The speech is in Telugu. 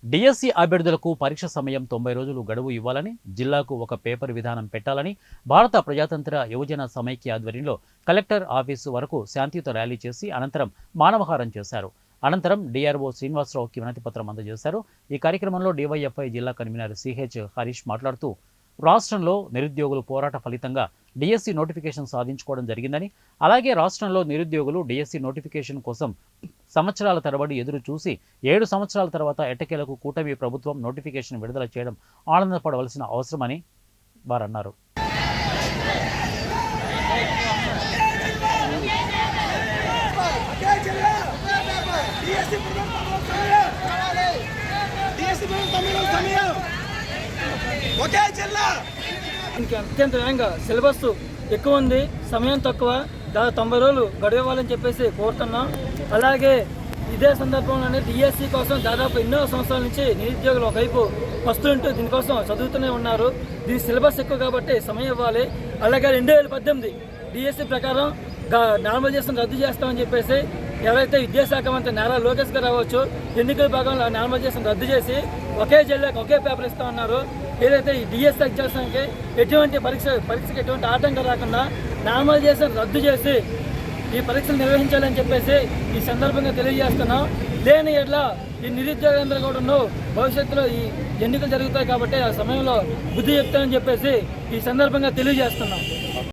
డిఎస్సి అభ్యర్థులకు పరీక్ష సమయం 90 రోజులు గడువు ఇవ్వాలని, జిల్లాకు ఒక పేపర్ విధానం పెట్టాలని భారత ప్రజాతంత్ర యువజన సమైక్య ఆధ్వర్యంలో కలెక్టర్ ఆఫీసు వరకు శాంతియుత ర్యాలీ చేసి అనంతరం మానవహారం చేశారు. అనంతరం డిఆర్ఓ శ్రీనివాసరావుకి వినతి పత్రం అందజేశారు. ఈ కార్యక్రమంలో డివైఎఫ్ఐ జిల్లా కన్వీనర్ సిహెచ్ హరీష్ మాట్లాడుతూ, రాష్ట్రంలో నిరుద్యోగులు పోరాట ఫలితంగా డిఎస్సి నోటిఫికేషన్ సాధించుకోవడం జరిగిందని, అలాగే రాష్ట్రంలో నిరుద్యోగులు డిఎస్సి నోటిఫికేషన్ కోసం సంవత్సరాల తరబడి ఎదురు చూసి 7 సంవత్సరాల తర్వాత ఎట్టకేలకు కూటమి ప్రభుత్వం నోటిఫికేషన్ విడుదల చేయడం ఆనందపడవలసిన అవసరమని వారన్నారు. అత్యంత వేగంగా సిలబస్ ఎక్కువ ఉంది, సమయం తక్కువ, దాదాపు 90 రోజులు గడువు ఇవ్వాలని చెప్పేసి కోరుతున్నాం. అలాగే ఇదే సందర్భంలోనే డిఎస్సి కోసం దాదాపు ఎన్నో సంవత్సరాల నుంచి నిరుద్యోగులు ఒకవైపు వస్తుంటూ దీనికోసం చదువుతూనే ఉన్నారు. దీని సిలబస్ ఎక్కువ కాబట్టి సమయం ఇవ్వాలి. అలాగే 2018 డిఎస్సి ప్రకారం నార్మలైజేషన్ రద్దు చేస్తామని చెప్పేసి ఎవరైతే విద్యాశాఖ మంత్రి నారా లోకేష్ గారు రావచ్చు, ఎన్నికల భాగంలో నార్మలైజేషన్ రద్దు చేసి ఒకే జిల్లాకు ఒకే పేపర్ ఇస్తా ఉన్నారు. ఏదైతే ఈ డిఎస్సి ఎగ్జామ్స్కి ఎటువంటి పరీక్షకి ఎటువంటి ఆటంకం రాకుండా నార్మలైజేషన్ రద్దు చేసి ఈ పరీక్షలు నిర్వహించాలని చెప్పేసి ఈ సందర్భంగా తెలియజేస్తున్నాం. లేని ఎట్లా ఈ నిరుద్యోగులందరూ కూడా భవిష్యత్తులో ఈ ఎన్నికలు జరుగుతాయి కాబట్టి ఆ సమయంలో బుద్ధి చెప్తామని చెప్పేసి ఈ సందర్భంగా తెలియజేస్తున్నాం.